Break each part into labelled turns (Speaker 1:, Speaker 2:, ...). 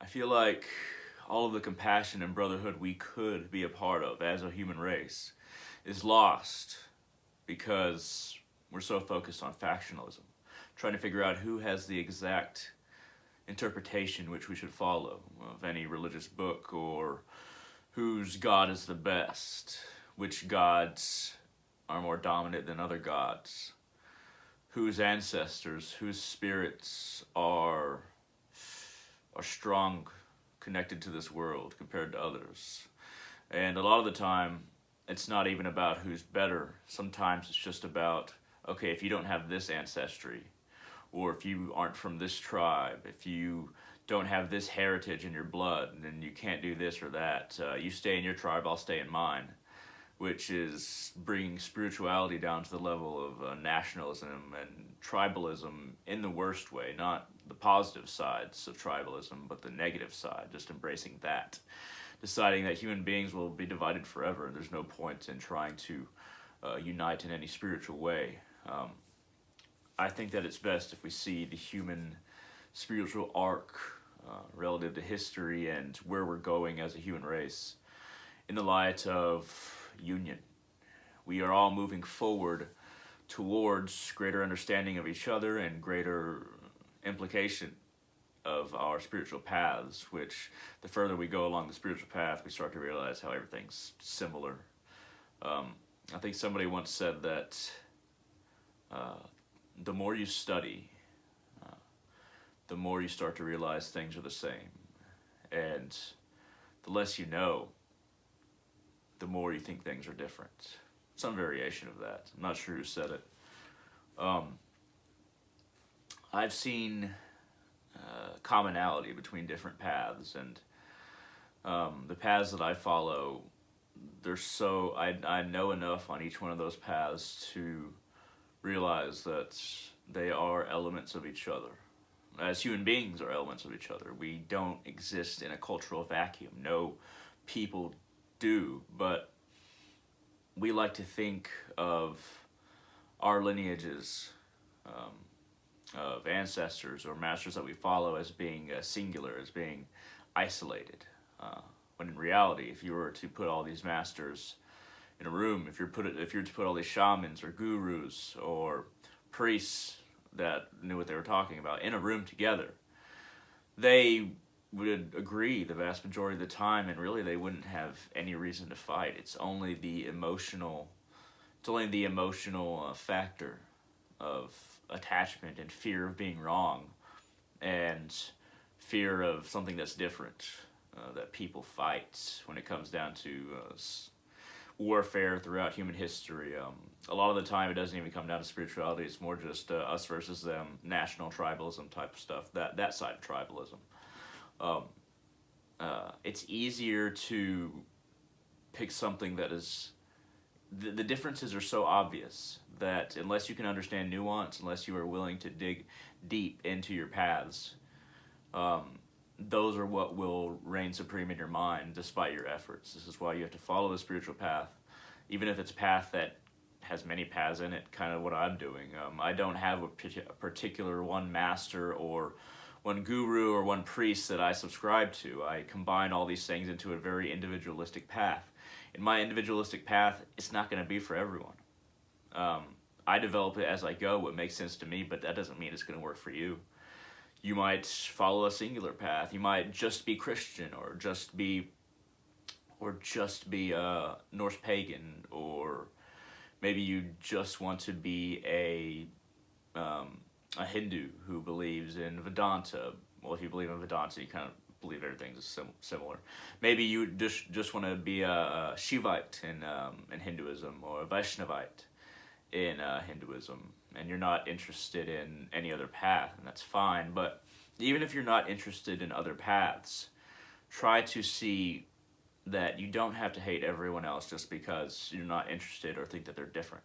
Speaker 1: I feel like all of the compassion and brotherhood we could be a part of as a human race is lost because we're so focused on factionalism, trying to figure out who has the exact interpretation which we should follow of any religious book, or whose God is the best, which gods are more dominant than other gods, whose ancestors, whose spirits are strong, connected to this world compared to others. And a lot of the time, it's not even about who's better. Sometimes it's just about, okay, if you don't have this ancestry, or if you aren't from this tribe, if you don't have this heritage in your blood, then you can't do this or that. You stay in your tribe, I'll stay in mine, which is bringing spirituality down to the level of nationalism and tribalism in the worst way, not the positive sides of tribalism, but the negative side, just embracing that. Deciding that human beings will be divided forever. There's no point in trying to unite in any spiritual way. I think that it's best if we see the human spiritual arc relative to history and where we're going as a human race in the light of union. We are all moving forward towards greater understanding of each other and greater implication of our spiritual paths, which the further we go along the spiritual path, we start to realize how everything's similar. I think somebody once said that the more you study, the more you start to realize things are the same. And the less you know, the more you think things are different. Some variation of that. I'm not sure who said it. I've seen commonality between different paths, and the paths that I follow, I know enough on each one of those paths to realize that they are elements of each other. As human beings are elements of each other. We don't exist in a cultural vacuum. No people do, but we like to think of our lineages of ancestors or masters that we follow as being singular, as being isolated. When in reality, if you were to put all these masters in a room, if you're to put all these shamans or gurus or priests that knew what they were talking about in a room together, they would agree the vast majority of the time, and really they wouldn't have any reason to fight. It's only the emotional factor of attachment and fear of being wrong and fear of something that's different that people fight when it comes down to warfare throughout human history. A lot of the time it doesn't even come down to spirituality. It's more just us versus them, national tribalism type of stuff, that side of tribalism. It's easier to pick something that is... The differences are so obvious that unless you can understand nuance, unless you are willing to dig deep into your paths, those are what will reign supreme in your mind despite your efforts. This is why you have to follow the spiritual path, even if it's a path that has many paths in it, kind of what I'm doing. I don't have a particular one master or one guru or one priest that I subscribe to. I combine all these things into a very individualistic path. In my individualistic path, it's not going to be for everyone. I develop it as I go, what makes sense to me, but that doesn't mean it's going to work for you. You might follow a singular path. You might just be Christian, or just be Norse pagan, or maybe you just want to be a Hindu who believes in Vedanta. Well, if you believe in Vedanta, you kind of believe everything's similar. Maybe you just want to be a Shivite in Hinduism, or a Vaishnavite in Hinduism, and you're not interested in any other path, and that's fine. But even if you're not interested in other paths, try to see that you don't have to hate everyone else just because you're not interested or think that they're different.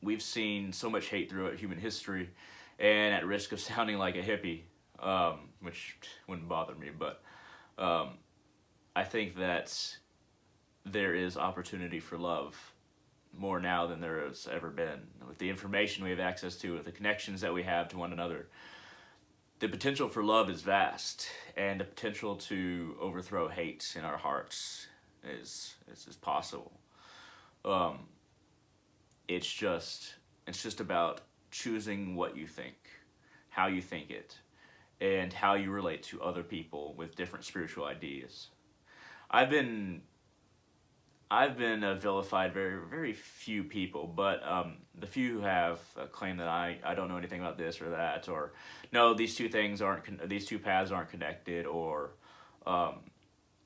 Speaker 1: We've seen so much hate throughout human history, and at risk of sounding like a hippie, which wouldn't bother me, but I think that there is opportunity for love more now than there has ever been. With the information we have access to, with the connections that we have to one another, the potential for love is vast, and the potential to overthrow hate in our hearts is possible. Um, it's just about choosing what you think, how you think it, and how you relate to other people with different spiritual ideas. I've been I've been vilified very very few people, but the few who have claimed that I don't know anything about this or that, or no, these two paths aren't connected, um,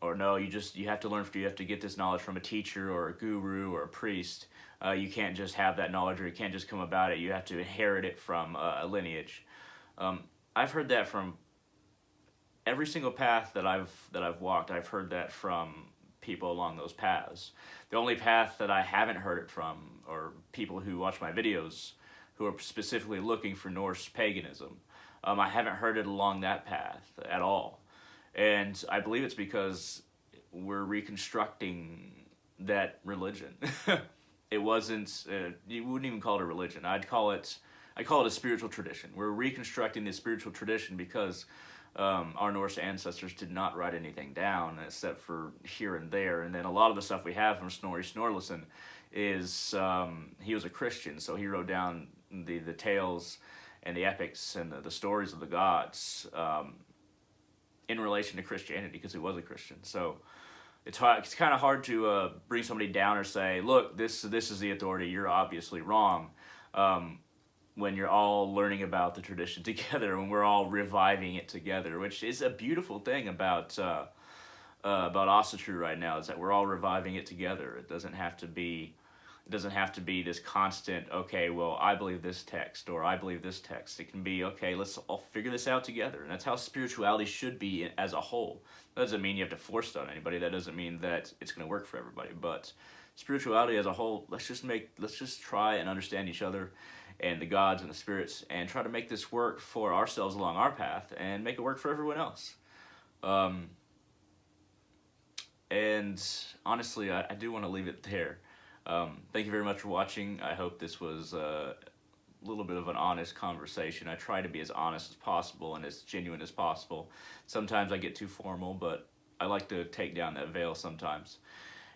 Speaker 1: or no, you have to you have to get this knowledge from a teacher or a guru or a priest. You can't just have that knowledge, or you can't just come about it. You have to inherit it from a lineage. Um, I've heard that from every single path that I've walked. I've heard that from people along those paths. The only path that I haven't heard it from are people who watch my videos who are specifically looking for Norse paganism. I haven't heard it along that path at all. And I believe it's because we're reconstructing that religion. It wasn't, you wouldn't even call it a religion. I call it a spiritual tradition. We're reconstructing this spiritual tradition because our Norse ancestors did not write anything down except for here and there. And then a lot of the stuff we have from Snorri Sturluson is, he was a Christian, so he wrote down the tales and the epics and the stories of the gods in relation to Christianity, because he was a Christian. So it's kind of hard to bring somebody down or say, look, this is the authority, you're obviously wrong. When you're all learning about the tradition together, when we're all reviving it together, which is a beautiful thing about Asatru right now, is that we're all reviving it together. It doesn't have to be this constant, okay, well, I believe this text, or I believe this text. It can be, okay, let's all figure this out together. And that's how spirituality should be as a whole. That doesn't mean you have to force it on anybody. That doesn't mean that it's going to work for everybody. But spirituality as a whole, let's just try and understand each other and the gods and the spirits, and try to make this work for ourselves along our path, and make it work for everyone else. And honestly, I do want to leave it there. Thank you very much for watching. I hope this was a little bit of an honest conversation. I try to be as honest as possible and as genuine as possible. Sometimes I get too formal, but I like to take down that veil sometimes.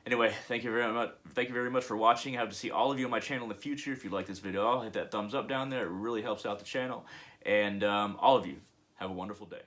Speaker 1: Anyway, thank you very much. Thank you very much for watching. I hope to see all of you on my channel in the future. If you like this video, I'll hit that thumbs up down there. It really helps out the channel. And all of you, have a wonderful day.